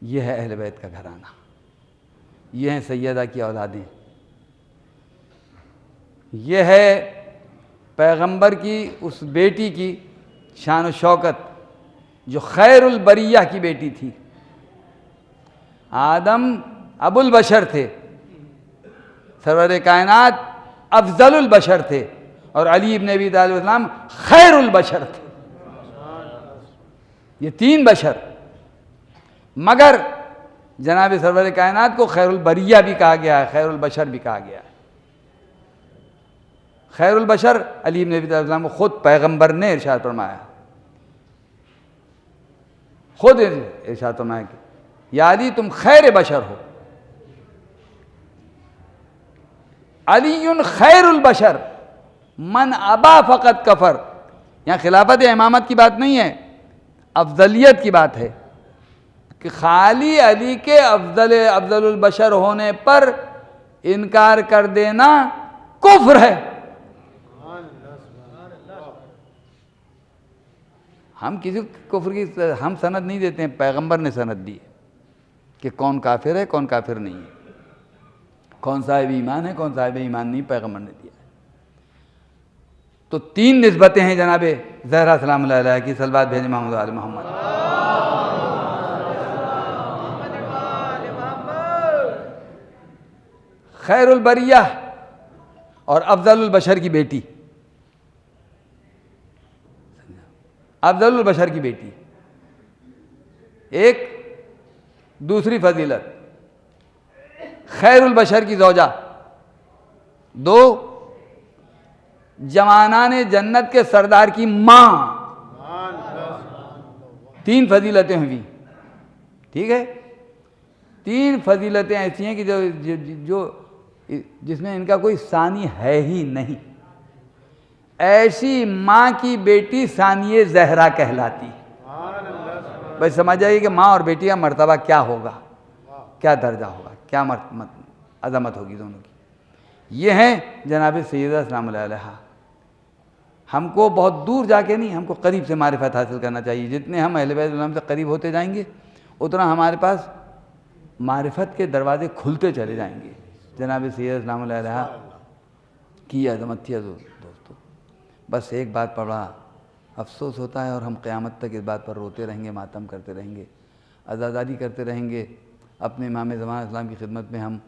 یہ ہے اہل بیت کا گھرانہ، یہ ہیں سیدہ کی اولادیں، یہ ہے پیغمبر کی اس بیٹی کی شان و شوکت جو خیر البریہ کی بیٹی تھی۔ آدم ابو البشر تھے، سرور کائنات افضل البشر تھے، اور علی ابن ابی طالب السلام خیر البشر تھے۔ یہ 3 بشر، مگر جناب سرور کائنات کو خیر البریہ بھی کہا گیا ہے، خیر البشر بھی کہا گیا ہے۔ خیر البشر علی ابن ابی طالب السلام کو خود پیغمبر نے ارشاد فرمایا، خود ارشاد فرمایا کہ یا علی تم خیر بشر ہو۔ علی خیر البشر من ابا فقط کفر۔ یہاں خلافت امامت کی بات نہیں ہے، افضلیت کی بات ہے کہ خالی علی کے افضل البشر ہونے پر انکار کر دینا کفر ہے۔ ہم کسی کفر کی ہم سند نہیں دیتے ہیں، پیغمبر نے سند دی کہ کون کافر ہے کون کافر نہیں ہے، کون صاحب ایمان ہے کون صاحب ایمان نہیں، پیغمبر نے دیا ہے۔ تو 3 نسبتیں ہیں جناب زہرا سلام اللہ علیہ کی، صلوات بھیجیں محمد آل محمد۔ خیر البریہ اور افضل البشر کی بیٹی، افضل البشر کی بیٹی، ایک دوسری فضیلت خیر البشر کی زوجہ، دو جوانان جنت کے سردار کی ماں، تین فضیلتیں ہوئی، ٹھیک ہے؟ تین فضیلتیں ایسی ہیں کہ جو جس میں ان کا کوئی ثانی ہے ہی نہیں. ایسی ماں کی بیٹی ثانیہ زہرا کہلاتی. بس سمجھ جائیے کہ ماں اور بیٹی کا مرتبہ کیا ہوگا، کیا درجہ ہوگا، کیا عظمت ہوگی دونوں کی. یہ ہیں جناب سیدہ سلام اللہ علیہ. ہم کو بہت دور جا کے نہیں، ہم کو قریب سے معرفت حاصل کرنا چاہیے. جتنے ہم اہل بیت السلام سے قریب ہوتے جائیں گے اتنا ہمارے پاس معرفت کے دروازے کھلتے چلے جائیں گے. جناب سیدہ سلام اللہ علیہ کی عظمت تھی دوستو. بس ایک بات پر بڑا افسوس ہوتا ہے اور ہم قیامت تک اس بات پر روتے رہیں گے، ماتم کرتے رہیں گے، عزاداری کرتے رہیں گے. اپنے امام زمان اسلام کی خدمت میں ہم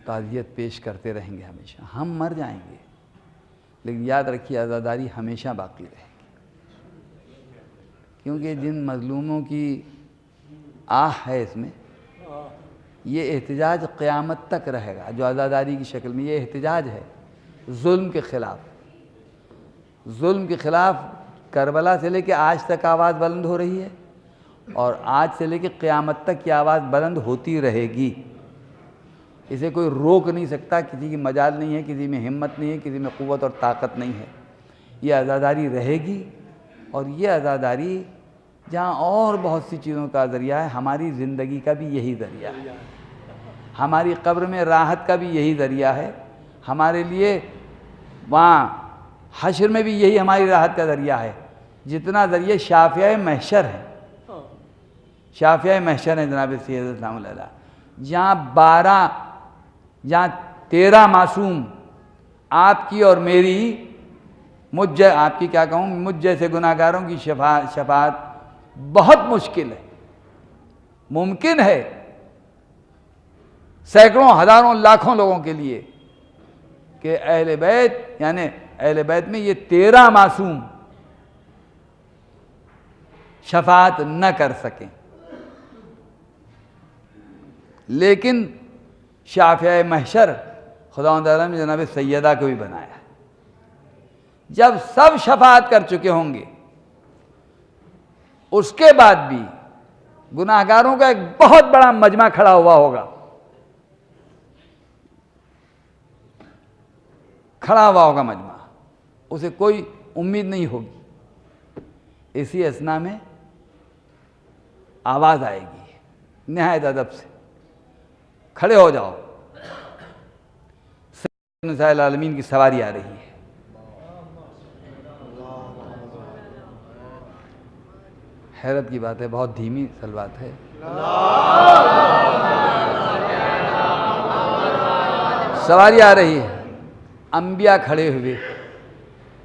تعزیت پیش کرتے رہیں گے ہمیشہ. ہم مر جائیں گے لیکن یاد رکھیے عزاداری ہمیشہ باقی رہے گی، کیونکہ جن مظلوموں کی آہ ہے اس میں، یہ احتجاج قیامت تک رہے گا. جو عزاداری کی شکل میں یہ احتجاج ہے ظلم کے خلاف. ظلم کے خلاف کربلا سے لے کے آج تک آواز بلند ہو رہی ہے اور آج سے لے کے قیامت تک کی آواز بلند ہوتی رہے گی. اسے کوئی روک نہیں سکتا، کسی کی مجال نہیں ہے، کسی میں ہمت نہیں ہے، کسی میں قوت اور طاقت نہیں ہے. یہ عزاداری رہے گی اور یہ عزاداری جہاں اور بہت سی چیزوں کا ذریعہ ہے، ہماری زندگی کا بھی یہی ذریعہ ہے. ہماری قبر میں راحت کا بھی یہی ذریعہ ہے. ہمارے لیے وہاں حشر میں بھی یہی ہماری راحت کا ذریعہ ہے. جتنا ذریعہ شافعہ محشر ہے، شافعہ محشر ہے جناب سید اسلام اللہ، جہاں 13 معصوم آپ کی اور میری، آپ کی کیا کہوں، مجھ جیسے گناہگاروں کی شفاعت بہت مشکل ہے. ممکن ہے سینکڑوں، ہزاروں، لاکھوں لوگوں کے لیے کہ اہل بیت، یعنی اہل بیت میں یہ 13 معصوم شفاعت نہ کر سکیں. لیکن شافعہ محشر خداوند تعالیٰ نے جناب سیدہ کو بھی بنایا. جب سب شفاعت کر چکے ہوں گے اس کے بعد بھی گناہگاروں کا ایک بہت بڑا مجمع کھڑا ہوا ہوگا، مجمع. اسے کوئی امید نہیں ہوگی. اسی اثنا میں آواز آئے گی نہایت ادب سے، کھڑے ہو جاؤ، سید نساء العالمین کی سواری آ رہی ہے. حیرت کی بات ہے، بہت دھیمی سلوات ہے. سواری آ رہی ہے، انبیاء کھڑے ہوئے،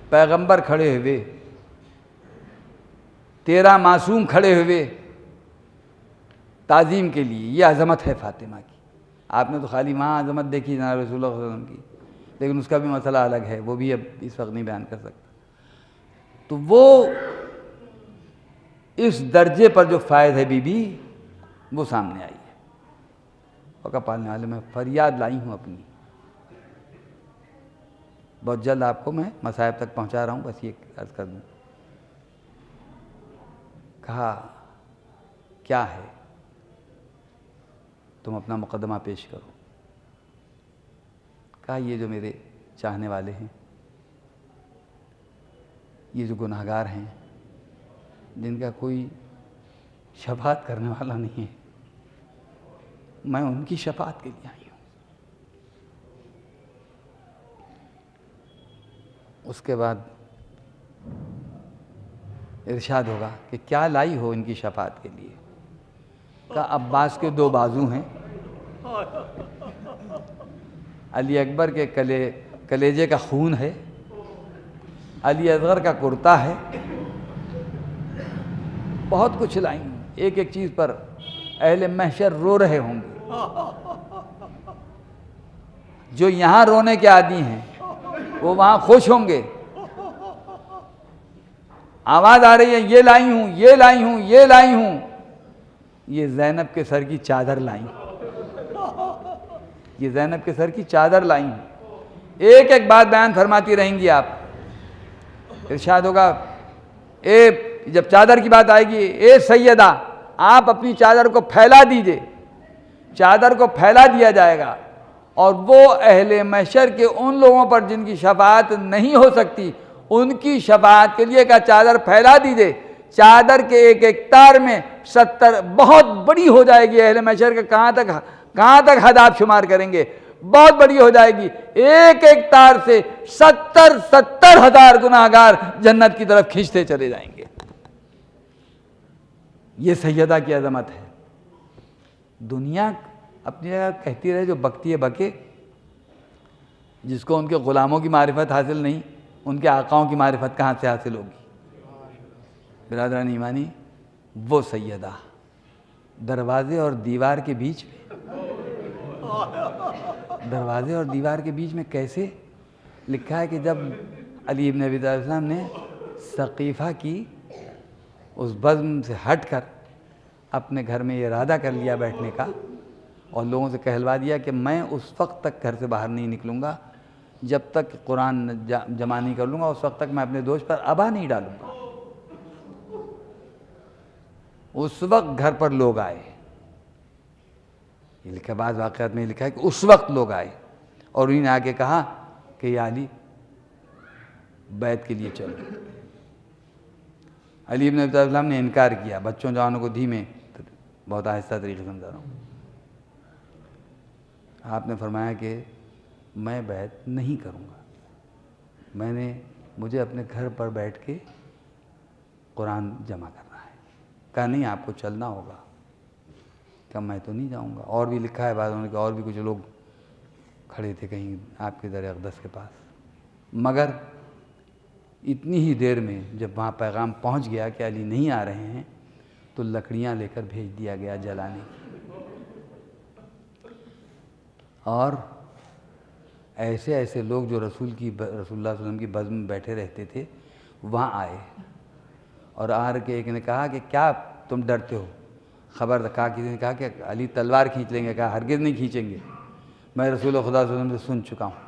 پیغمبر کھڑے ہوئے، 13 معصوم کھڑے ہوئے تعظیم کے لیے. یہ عظمت ہے فاطمہ کی. آپ نے تو خالی وہاں عظمت دیکھی جناب رسول اللہ صلی اللہ علیہ وسلم کی، لیکن اس کا بھی مسئلہ الگ ہے، وہ بھی اب اس وقت نہیں بیان کر سکتا. تو وہ اس درجے پر جو فائد ہے بی بی، وہ سامنے آئی ہے. وقت پالنے والے میں فریاد لائی ہوں اپنی. بہت جلد آپ کو میں مصائب تک پہنچا رہا ہوں، بس یہ عرض کر دوں. کہا کیا ہے، تم اپنا مقدمہ پیش کرو. کہا یہ جو میرے چاہنے والے ہیں، یہ جو گناہگار ہیں جن کا کوئی شفاعت کرنے والا نہیں ہے، میں ان کی شفاعت کے لیے آئی ہوں. اس کے بعد ارشاد ہوگا کہ کیا لائی ہو ان کی شفاعت کے لیے. کہا عباس کے 2 بازو ہیں، علی اکبر کے کلیجے کا خون ہے، علی اصغر کا کرتا ہے، بہت کچھ لائیں. ایک ایک چیز پر اہل محشر رو رہے ہوں گے. جو یہاں رونے کے عادی ہیں وہ وہاں خوش ہوں گے. آواز آ رہی ہے یہ لائی ہوں، یہ لائی ہوں، یہ لائی ہوں، یہ زینب کے سر کی چادر لائی ہوں، یہ زینب کے سر کی چادر لائی ہوں۔ ایک ایک بات بیان فرماتی رہیں گی آپ، ارشاد ہوگا جب چادر کی بات آئے گی، اے سیدہ آپ اپنی چادر کو پھیلا دیجئے، چادر کو پھیلا دیا جائے گا، اور وہ اہل محشر کے ان لوگوں پر جن کی شفاعت نہیں ہو سکتی، ان کی شفاعت کے لیے کا چادر پھیلا دیجئے۔ چادر کے ایک ایک تار میں 70 بہت بڑی ہو جائے گی، اہل محشر کا کہاں تک حد آپ شمار کریں گے، بہت بڑی ہو جائے گی، ایک ایک تار سے 70,000 گناہگار جنت کی طرف کھینچتے چلے جائیں گے۔ یہ سیدہ کی عظمت ہے۔ دنیا اپنی جگہ کہتی رہے جو بکتی ہے بکے، جس کو ان کے غلاموں کی معرفت حاصل نہیں، ان کے آقاؤں کی معرفت کہاں سے حاصل ہوگی؟ برادران ایمانی، وہ سیدہ دروازے اور دیوار کے بیچ میں، دروازے اور دیوار کے بیچ میں کیسے؟ لکھا ہے کہ جب علی بن ابی طالب السلام نے سقیفہ کی اس بزم سے ہٹ کر اپنے گھر میں یہ ارادہ کر لیا بیٹھنے کا، اور لوگوں سے کہلوا دیا کہ میں اس وقت تک گھر سے باہر نہیں نکلوں گا جب تک قرآن جمع نہیں کر لوں گا، اس وقت تک میں اپنے دوست پر ابا نہیں ڈالوں گا۔ اس وقت گھر پر لوگ آئے، یہ لکھا بعض واقعات میں لکھا ہے کہ اس وقت لوگ آئے اور انہیں نے آ کے کہا کہ یا علی بیعت کے لیے چلو۔ علی بن ابی طالب السلام نے انکار کیا، بچوں جوانوں کو دھیمے، بہت آہستہ طریقے سمجھا رہا ہوں۔ آپ نے فرمایا کہ میں بیعت نہیں کروں گا، مجھے اپنے گھر پر بیٹھ کے قرآن جمع کرنا ہے۔ کہا نہیں آپ کو چلنا ہوگا۔ کہا میں تو نہیں جاؤں گا۔ اور بھی لکھا ہے بعضوں نے کہ اور بھی کچھ لوگ کھڑے تھے کہیں آپ کے در اقدس کے پاس، مگر اتنی ہی دیر میں جب وہاں پیغام پہنچ گیا کہ علی نہیں آ رہے ہیں تو لکڑیاں لے کر بھیج دیا گیا جلانے کی۔ اور ایسے ایسے لوگ جو رسول اللہ صلی اللہ علیہ وسلم کی بزم میں بیٹھے رہتے تھے وہاں آئے، اور آ کے ایک نے کہا کہ کیا تم ڈرتے ہو؟ خبر کہا، کسی نے کہا کہ علی تلوار کھینچ لیں گے۔ کہا ہرگز نہیں کھینچیں گے، میں رسول خدا صلی اللہ علیہ وسلم سے سن چکا ہوں،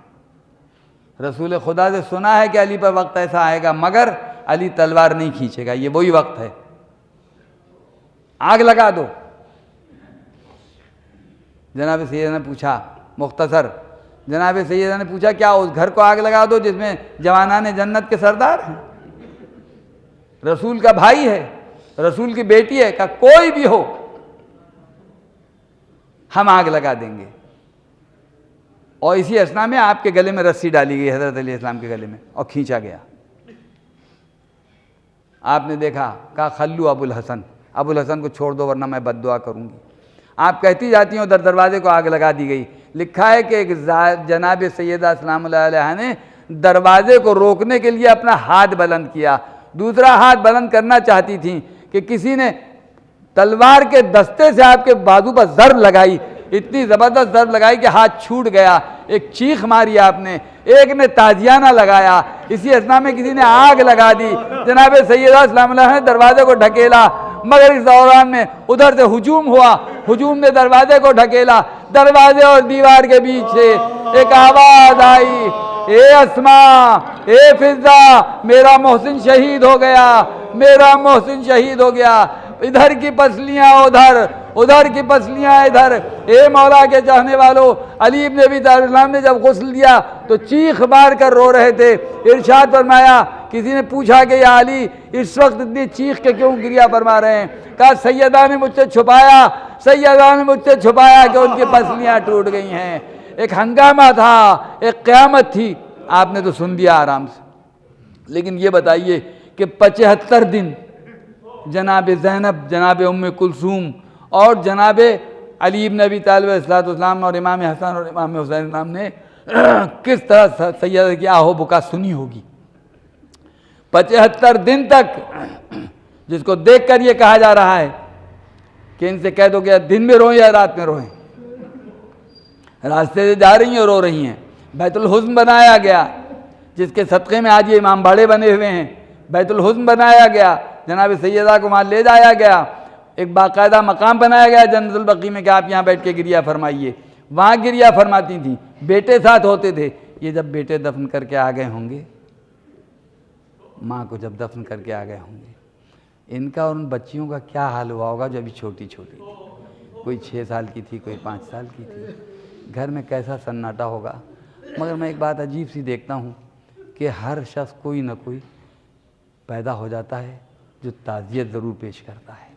رسول خدا سے سنا ہے کہ علی پر وقت ایسا آئے گا، مگر علی تلوار نہیں کھینچے گا، یہ وہی وقت ہے، آگ لگا دو۔ جناب سیدہ نے پوچھا، مختصر جناب سیدہ نے پوچھا کیا اس گھر کو آگ لگا دو جس میں جوانان جنت کے سردار ہیں، رسول کا بھائی ہے، رسول کی بیٹی ہے، کہ کوئی بھی ہو ہم آگ لگا دیں گے۔ اور اسی اثنا میں آپ کے گلے میں رسی ڈالی گئی، حضرت علیہ السلام کے گلے میں، اور کھینچا گیا۔ آپ نے دیکھا، کہا خلو ابو الحسن کو چھوڑ دو ورنہ میں بد دعا کروں گی۔ آپ کہتی جاتی ہوں دروازے کو آگ لگا دی گئی۔ لکھا ہے کہ ایک جناب سیدہ سلام اللہ علیہ نے دروازے کو روکنے کے لیے اپنا ہاتھ بلند کیا، دوسرا ہاتھ بلند کرنا چاہتی تھیں کہ کسی نے تلوار کے دستے سے آپ کے بازو پر ضرب لگائی، اتنی زبردست ضرب لگائی کہ ہاتھ چھوٹ گیا، ایک چیخ ماری آپ نے، ایک نے تازیانہ لگایا، اسی اثنا میں کسی نے آگ لگا دی۔ جناب سیدہ سلام اللہ نے دروازے کو ڈھکیلا، مگر اس دوران میں ادھر سے ہجوم ہوا، ہجوم نے دروازے کو ڈھکیلا، دروازے اور دیوار کے بیچ سے ایک آواز آئی، اے اسماء، اے فضہ، میرا محسن شہید ہو گیا، میرا محسن شہید ہو گیا، ادھر کی پسلیاں ادھر، ادھر کی پسلیاں ادھر۔ اے مولا کے چاہنے والوں، علی بن ابی طالب السلام نے جب غسل دیا تو چیخ مار کر رو رہے تھے۔ ارشاد فرمایا، کسی نے پوچھا کہ یا علی اس وقت اتنی چیخ کے کیوں گریا فرما رہے ہیں؟ کہا سیدہ نے مجھ سے چھپایا، سیدہ نے مجھ سے چھپایا کہ ان کی پسلیاں ٹوٹ گئی ہیں۔ ایک ہنگامہ تھا، ایک قیامت تھی، آپ نے تو سن لیا آرام سے۔ لیکن یہ بتائیے کہ 75 دن جناب زینب، جناب ام کلثوم اور جناب علی بن ابی طالب علیہ السلام اور امام حسن اور امام حسین السلام نے کس طرح سیدہ کی آہ و بکا سنی ہوگی۔ 75 دن تک، جس کو دیکھ کر یہ کہا جا رہا ہے کہ ان سے کہہ دو کہ دن میں روئیں یا رات میں روئیں، راستے سے جا رہی ہیں رو رہی ہیں۔ بیت الحزن بنایا گیا، جس کے صدقے میں آج یہ امام باڑے بنے ہوئے ہیں، بیت الحزن بنایا گیا، جناب سیدہ کو وہاں لے جایا گیا، ایک باقاعدہ مقام بنایا گیا جنت البقیع میں کہ آپ یہاں بیٹھ کے گریہ فرمائیے، وہاں گریہ فرماتی تھیں، بیٹے ساتھ ہوتے تھے۔ یہ جب بیٹے دفن کر کے آ گئے ہوں گے، ماں کو جب دفن کر کے آ گئے ہوں گے، ان کا اور ان بچیوں کا کیا حال ہوا ہوگا جو ابھی چھوٹی چھوٹی تھی، کوئی 6 سال کی تھی، کوئی 5 سال کی تھی، گھر میں کیسا سناٹا ہوگا۔ مگر میں ایک بات عجیب سی دیکھتا ہوں کہ ہر شخص کوئی نہ کوئی پیدا ہو جاتا ہے جو تعزیت ضرور پیش کرتا ہے،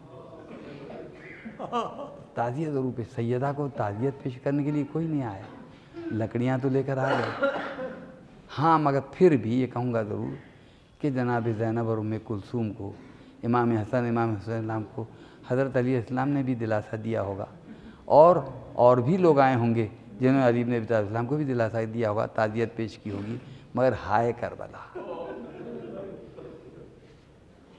تعزیت ضرور پیش۔ سیدہ کو تعزیت پیش کرنے کے لیے کوئی نہیں آیا، لکڑیاں تو لے کر آ گئے، ہاں مگر پھر بھی یہ کہوں گا ضرور کہ جناب زینب اور ام کلثوم کو، امام حسن امام حسین السلام کو حضرت علی علیہ السلام نے بھی دلاسا دیا ہوگا، اور بھی لوگ آئے ہوں گے جنہوں نے علی بن ابی طالب السلام کو بھی دلاسا دیا ہوگا، تعزیت پیش کی ہوگی، مگر ہائے کربلا،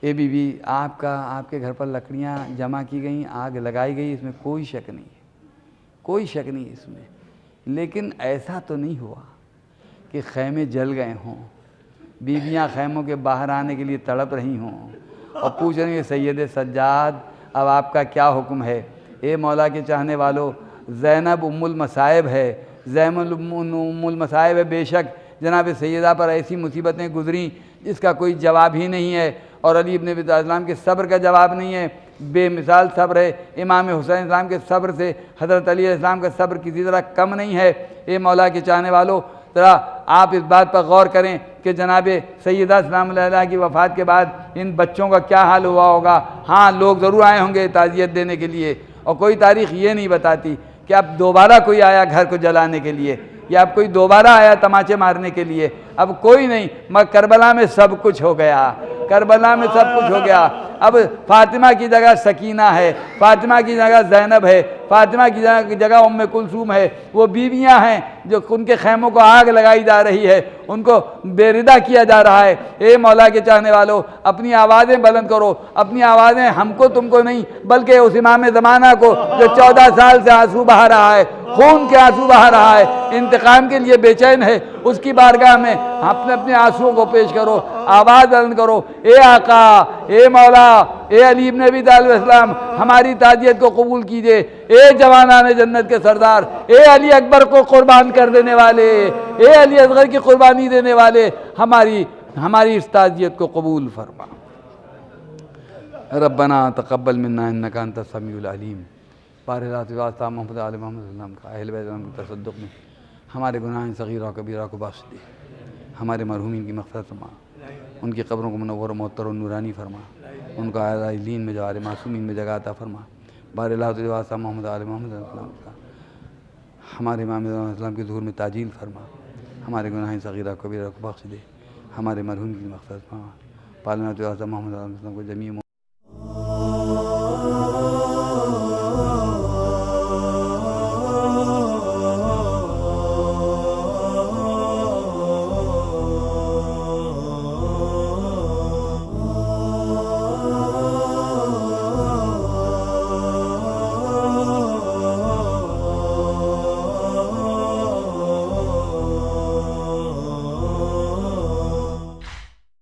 اے بی بی آپ کے گھر پر لکڑیاں جمع کی گئیں، آگ لگائی گئی، اس میں کوئی شک نہیں ہے، کوئی شک نہیں اس میں، لیکن ایسا تو نہیں ہوا کہ خیمے جل گئے ہوں، بیویاں خیموں کے باہر آنے کے لیے تڑپ رہی ہوں اور پوچھ رہی ہیں سید سجاد اب آپ کا کیا حکم ہے؟ اے مولا کے چاہنے والو، زینب ام المصائب ہے، زینب ام المصائب ہے، بے شک جناب سیدہ پر ایسی مصیبتیں گزریں جس کا کوئی جواب ہی نہیں ہے، اور علی بن ابی طالب السلام کے صبر کا جواب نہیں ہے، بے مثال صبر ہے، امام حسین السلام کے صبر سے حضرت علی علیہ السلام کا صبر کسی طرح کم نہیں ہے۔ اے مولا کے چاہنے والو، ذرا آپ اس بات پر غور کریں کہ جناب سیدہ سلام اللہ علیہ کی وفات کے بعد ان بچوں کا کیا حال ہوا ہوگا۔ ہاں لوگ ضرور آئے ہوں گے تعزیت دینے کے لیے، اور کوئی تاریخ یہ نہیں بتاتی کہ اب دوبارہ کوئی آیا گھر کو جلانے کے لیے، یا اب کوئی دوبارہ آیا تماچے مارنے کے لیے، اب کوئی نہیں، مگر کربلا میں سب کچھ ہو گیا، کربلا میں سب کچھ ہو گیا۔ اب فاطمہ کی جگہ سکینہ ہے، فاطمہ کی جگہ زینب ہے، فاطمہ کی جگہ ام کلثوم ہے، وہ بیویاں ہیں جو ان کے خیموں کو آگ لگائی جا رہی ہے، ان کو بے ردا کیا جا رہا ہے۔ اے مولا کے چاہنے والو، اپنی آوازیں بلند کرو، اپنی آوازیں ہم کو تم کو نہیں بلکہ اس امام زمانہ کو جو 14 سال سے آنسو بہا رہا ہے، خون کے آنسو بہا رہا ہے، انتقام کے لیے بے چین ہے، اس کی بارگاہ میں اپنے آنسوؤں کو پیش کرو، آواز بلند کرو، اے آقا، اے مولا، اے علی بن ابی طالب السلام، ہماری تعزیت کو قبول کیجئے، اے جوانان جنت کے سردار، اے علی اکبر کو قربان کر دینے والے، اے علی اصغر کی قربانی دینے والے، ہماری اس تعزیت کو قبول فرما۔ ربنا تقبل منا انک انت السمیع العلیم۔ بارہات واسطہ محمد علی محمد صلی اللہ علیہ وسلم کا، اہل بیت کے تصدق میں ہمارے گناہ صغیرہ و کبیرہ کو بخش دے، ہمارے مرحومین کی مغفرت فرما، ان کی قبروں کو منور و معطر و نورانی فرما، ان کا اعلیٰ علین میں جوار معصومین میں جگہ عطا فرما۔ بارہات واسطہ محمد علی محمد صلی اللہ علیہ وسلم کا، ہمارے امام علیہ السلام کے ظہور میں تعجیل فرما، ہمارے گناہ صغیرہ و کبیرہ کو بخش دے، ہمارے مرحومین کی مغفرت فرما۔ پالنا تو محمد علیہ وسلم کو جمیع